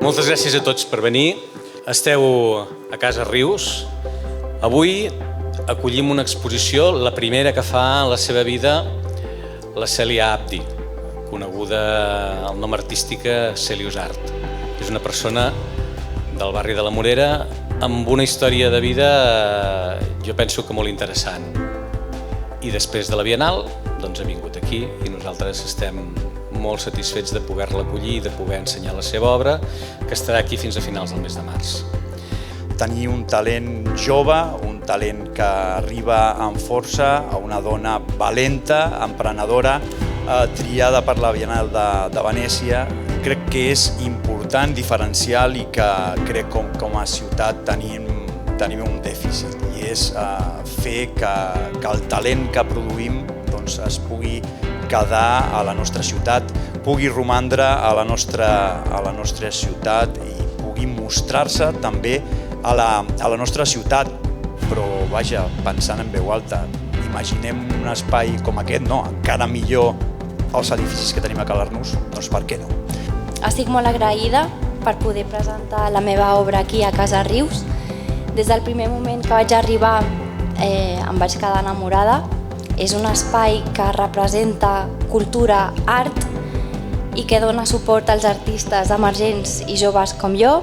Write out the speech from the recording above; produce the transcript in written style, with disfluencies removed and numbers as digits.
Moltes gràcies a tots per venir. Esteu a Casa Rius. Avui acollim una exposició, la primera que fa en la seva vida la Cèlia Abdi, coneguda al nom artístic Celius Art. És una persona del barri de la Morera amb una història de vida, jo penso que molt interessant. I després de la Bienal, doncs ha vingut aquí i nosaltres estem molt satisfets de poder-la acollir i de poder ensenyar la seva obra, que estarà aquí fins a finals del mes de març. Tenir un talent jove, un talent que arriba amb força, a una dona valenta, emprenedora, triada per la Bienal de Venècia, crec que és important, diferencial i que crec que com a ciutat tenim un dèficit, i és fer que el talent que produïm es pugui quedar a la nostra ciutat, pugui romandre a la nostra ciutat i pugui mostrar-se també a la nostra ciutat. Però vaja, pensant en veu alta, imaginem un espai com aquest, no, encara millor els edificis que tenim a Calarnús, doncs per què no? Estic molt agraïda per poder presentar la meva obra aquí a Casa Rius. Des del primer moment que vaig arribar em vaig quedar enamorada. És un espai que representa cultura, art i que dona suport als artistes emergents i joves com jo.